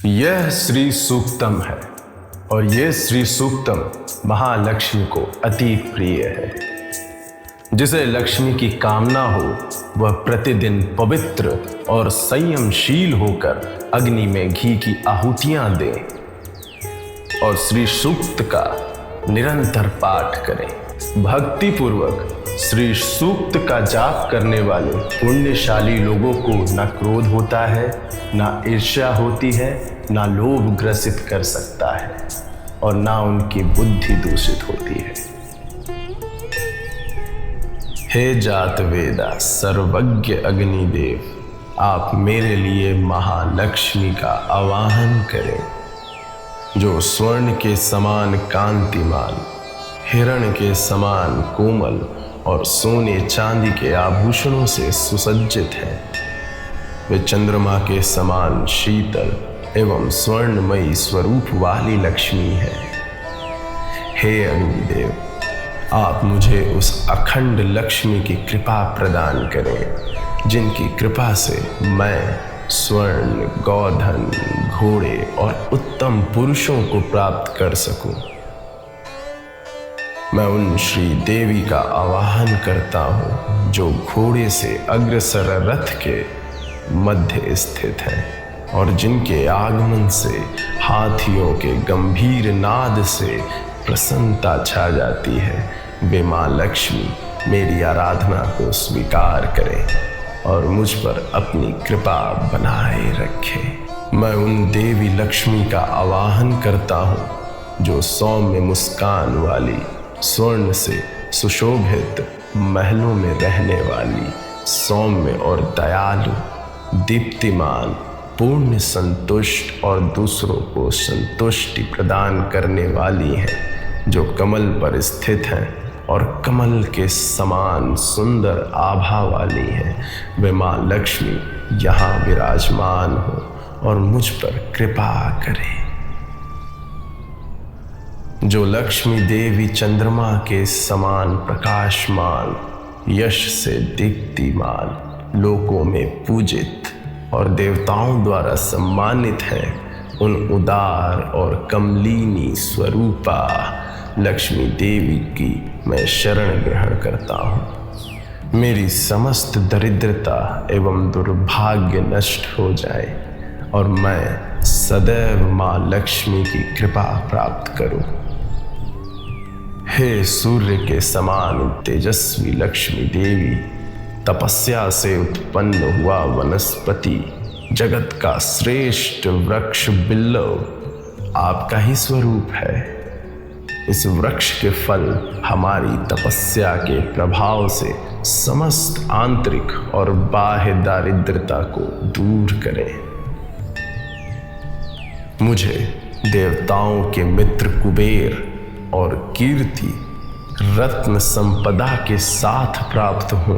यह श्री सूक्तम है और यह श्री सूक्तम महालक्ष्मी को अति प्रिय है। जिसे लक्ष्मी की कामना हो वह प्रतिदिन पवित्र और संयमशील होकर अग्नि में घी की आहुतियां दे और श्री सूक्त का निरंतर पाठ करें। भक्ति पूर्वक श्री सूक्त का जाप करने वाले पुण्यशाली लोगों को न क्रोध होता है, न ईर्ष्या होती है, न लोभ ग्रसित कर सकता है और न उनकी बुद्धि दूषित होती है। हे जात वेदा सर्वज्ञ अग्निदेव, आप मेरे लिए महालक्ष्मी का आवाहन करें, जो स्वर्ण के समान कांतिमान, हिरण के समान कोमल और सोने चांदी के आभूषणों से सुसज्जित है। वे चंद्रमा के समान शीतल एवं स्वर्णमयी स्वरूप वाली लक्ष्मी है। हे अग्निदेव, आप मुझे उस अखंड लक्ष्मी की कृपा प्रदान करें, जिनकी कृपा से मैं स्वर्ण, गौधन, घोड़े और उत्तम पुरुषों को प्राप्त कर सकूं। मैं उन श्री देवी का आवाहन करता हूँ जो घोड़े से अग्रसर रथ के मध्य स्थित है और जिनके आगमन से हाथियों के गंभीर नाद से प्रसन्नता छा जाती है। वे माँ लक्ष्मी मेरी आराधना को स्वीकार करें और मुझ पर अपनी कृपा बनाए रखें। मैं उन देवी लक्ष्मी का आवाहन करता हूँ जो सौम्य मुस्कान वाली, स्वर्ण से सुशोभित महलों में रहने वाली, सौम्य और दयालु, दीप्तिमान, पूर्ण संतुष्ट और दूसरों को संतुष्टि प्रदान करने वाली हैं, जो कमल पर स्थित हैं और कमल के समान सुंदर आभा वाली हैं। वे माँ लक्ष्मी यहाँ विराजमान हो और मुझ पर कृपा करें। जो लक्ष्मी देवी चंद्रमा के समान प्रकाशमान, यश से दीप्तिमान, लोकों में पूजित और देवताओं द्वारा सम्मानित हैं, उन उदार और कमलिनी स्वरूपा लक्ष्मी देवी की मैं शरण ग्रहण करता हूँ। मेरी समस्त दरिद्रता एवं दुर्भाग्य नष्ट हो जाए और मैं सदैव माँ लक्ष्मी की कृपा प्राप्त करूँ। हे सूर्य के समान तेजस्वी लक्ष्मी देवी, तपस्या से उत्पन्न हुआ वनस्पति, जगत का श्रेष्ठ वृक्ष बिल्व आपका ही स्वरूप है। इस वृक्ष के फल हमारी तपस्या के प्रभाव से समस्त आंतरिक और बाह्य दारिद्रता को दूर करें। मुझे देवताओं के मित्र कुबेर और कीर्ति रत्न संपदा के साथ प्राप्त हूँ।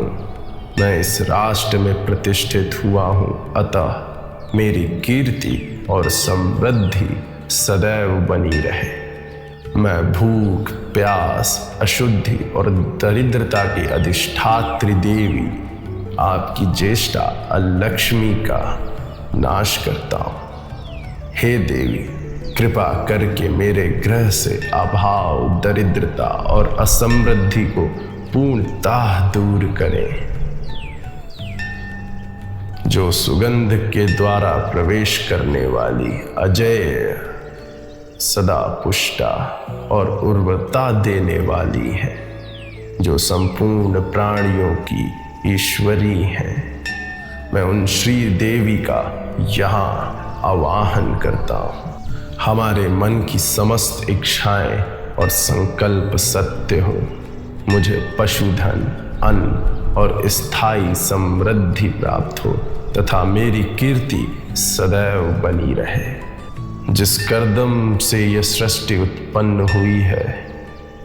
मैं इस राष्ट्र में प्रतिष्ठित हुआ हूँ, अतः मेरी कीर्ति और समृद्धि सदैव बनी रहे। मैं भूख, प्यास, अशुद्धि और दरिद्रता की अधिष्ठात्री देवी, आपकी ज्येष्ठा अलक्ष्मी का नाश करता हूँ। हे देवी, कृपा करके मेरे ग्रह से अभाव, दरिद्रता और असमृद्धि को पूर्णतः दूर करें। जो सुगंध के द्वारा प्रवेश करने वाली अजेय, सदा पुष्टा और उर्वरता देने वाली है, जो संपूर्ण प्राणियों की ईश्वरी है, मैं उन श्री देवी का यहाँ आवाहन करता हूँ। हमारे मन की समस्त इच्छाएं और संकल्प सत्य हो। मुझे पशुधन, अन्न और स्थायी समृद्धि प्राप्त हो तथा मेरी कीर्ति सदैव बनी रहे। जिस कर्दम से यह सृष्टि उत्पन्न हुई है,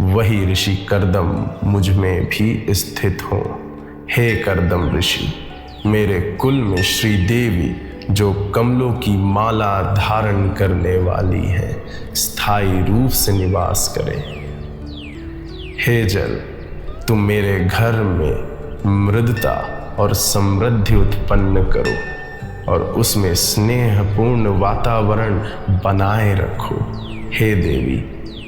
वही ऋषि कर्दम मुझ में भी स्थित हो। हे कर्दम ऋषि, मेरे कुल में श्री देवी जो कमलों की माला धारण करने वाली है, स्थायी रूप से निवास करें। हे जल, तुम मेरे घर में मृदुता और समृद्धि उत्पन्न करो। और उसमें स्नेहपूर्ण वातावरण बनाए रखो। हे देवी,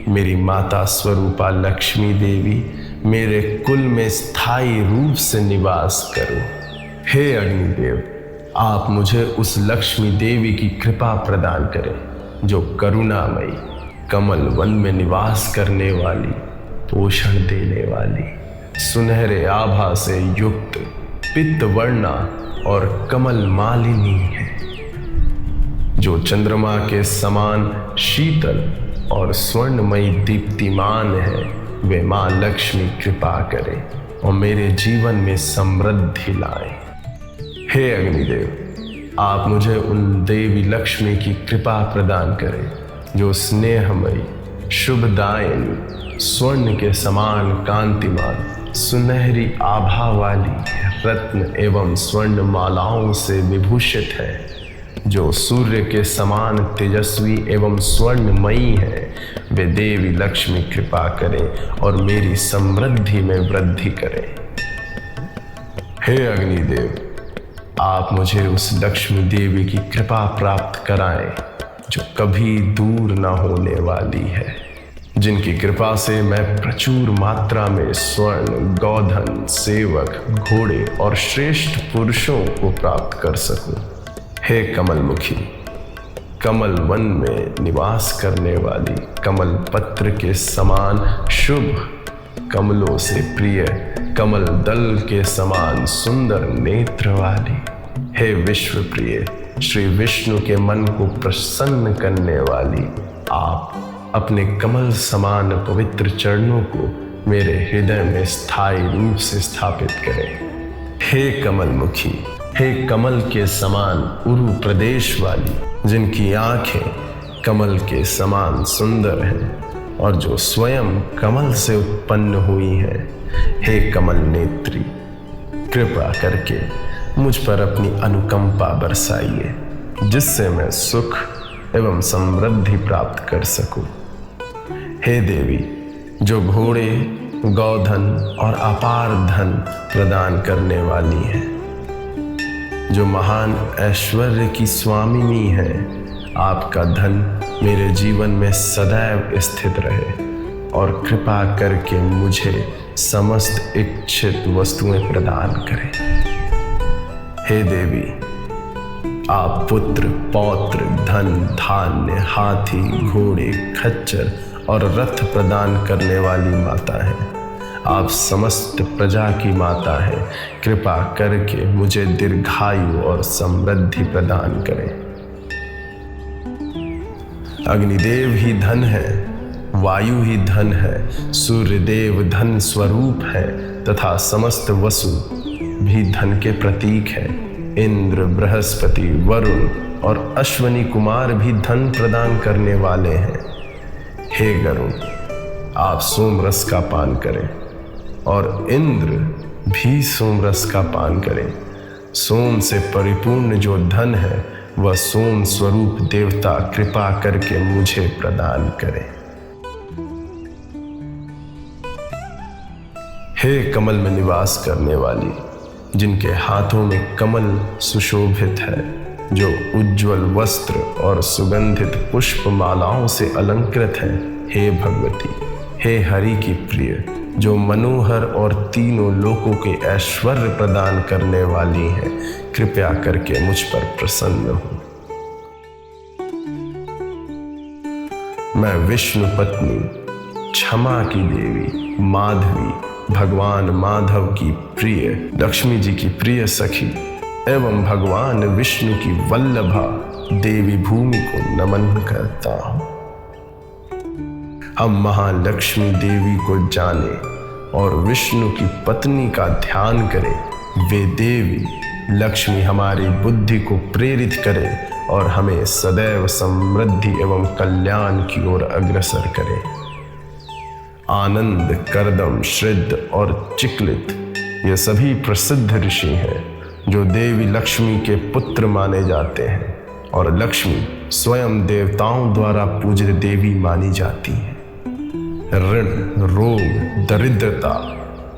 मेरी माता स्वरूपा लक्ष्मी देवी, मेरे कुल में स्थायी रूप से निवास करो। हे अग्निदेव, आप मुझे उस लक्ष्मी देवी की कृपा प्रदान करें जो करुणामयी, कमल वन में निवास करने वाली, पोषण देने वाली, सुनहरे आभा से युक्त, पित्त वर्णा और कमल मालिनी है, जो चंद्रमा के समान शीतल और स्वर्णमयी दीप्तिमान है। वे माँ लक्ष्मी कृपा करे और मेरे जीवन में समृद्धि लाए। हे अग्निदेव, आप मुझे उन देवी लक्ष्मी की कृपा प्रदान करें जो स्नेहमयी, शुभदायिनी, स्वर्ण के समान कांतिमान, सुनहरी आभा वाली, रत्न एवं स्वर्ण मालाओं से विभूषित है, जो सूर्य के समान तेजस्वी एवं स्वर्णमयी है। वे देवी लक्ष्मी कृपा करें और मेरी समृद्धि में वृद्धि करें। हे अग्निदेव, आप मुझे उस लक्ष्मी देवी की कृपा प्राप्त कराएं जो कभी दूर न होने वाली है, जिनकी कृपा से मैं प्रचुर मात्रा में स्वर्ण, गौधन, सेवक, घोड़े और श्रेष्ठ पुरुषों को प्राप्त कर सकूं। हे कमलमुखी, कमल वन में निवास करने वाली, कमल पत्र के समान शुभ, कमलों से प्रिय, कमल दल के समान सुंदर नेत्र वाली, हे विश्व प्रिय, श्री विष्णु के मन को प्रसन्न करने वाली, आप अपने कमल समान पवित्र चरणों को मेरे हृदय में स्थायी रूप से स्थापित करें। हे कमलमुखी, हे कमल के समान उरु प्रदेश वाली, जिनकी आंखें कमल के समान सुंदर हैं और जो स्वयं कमल से उत्पन्न हुई हैं, हे कमल नेत्री, कृपा करके मुझ पर अपनी अनुकंपा बरसाइए, जिससे मैं सुख एवं समृद्धि प्राप्त कर सकूं। हे देवी, जो घोड़े, गौधन और अपार धन प्रदान करने वाली है, जो महान ऐश्वर्य की स्वामिनी है, आपका धन मेरे जीवन में सदैव स्थित रहे और कृपा करके मुझे समस्त इच्छित वस्तुएं प्रदान करें। हे देवी, आप पुत्र, पौत्र, धन, धान्य, हाथी, घोड़े, खच्चर और रथ प्रदान करने वाली माता हैं। आप समस्त प्रजा की माता हैं। कृपा करके मुझे दीर्घायु और समृद्धि प्रदान करें। अग्निदेव ही धन है, वायु ही धन है, सूर्यदेव धन स्वरूप है तथा समस्त वसु भी धन के प्रतीक है। इंद्र, बृहस्पति, वरुण और अश्वनी कुमार भी धन प्रदान करने वाले हैं। हे गरुड़, आप सोमरस का पान करें और इंद्र भी सोमरस का पान करें। सोम से परिपूर्ण जो धन है वह सोम स्वरूप देवता कृपा करके मुझे प्रदान करें। हे कमल में निवास करने वाली, जिनके हाथों में कमल सुशोभित है, जो उज्ज्वल वस्त्र और सुगंधित पुष्प मालाओं से अलंकृत है। हे भगवती, हे हरि की प्रिय, जो मनोहर और तीनों लोकों के ऐश्वर्य प्रदान करने वाली हैं, कृपया करके मुझ पर प्रसन्न हो। मैं विष्णु पत्नी, क्षमा की देवी, माधवी, भगवान माधव की प्रिय, लक्ष्मी जी की प्रिय सखी एवं भगवान विष्णु की वल्लभा देवी भूमि को नमन करता हूँ। हम महालक्ष्मी देवी को जाने और विष्णु की पत्नी का ध्यान करें। वे देवी लक्ष्मी हमारी बुद्धि को प्रेरित करे और हमें सदैव समृद्धि एवं कल्याण की ओर अग्रसर करे। आनंद, करदम, श्रिद्ध और चिक्लित ये सभी प्रसिद्ध ऋषि हैं जो देवी लक्ष्मी के पुत्र माने जाते हैं और लक्ष्मी स्वयं देवताओं द्वारा पूजित देवी मानी जाती है। ऋण, रोग, दरिद्रता,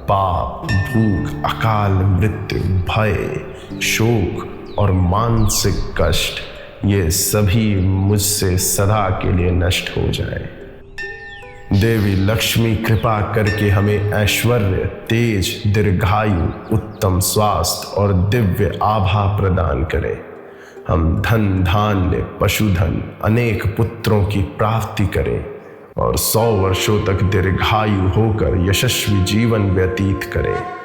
पाप, भूख, अकाल मृत्यु, भय, शोक और मानसिक कष्ट, ये सभी मुझसे सदा के लिए नष्ट हो जाए। देवी लक्ष्मी कृपा करके हमें ऐश्वर्य, तेज, दीर्घायु, उत्तम स्वास्थ्य और दिव्य आभा प्रदान करें। हम धन धान्य, पशुधन, अनेक पुत्रों की प्राप्ति करें और 100 वर्षों तक दीर्घायु होकर यशस्वी जीवन व्यतीत करें।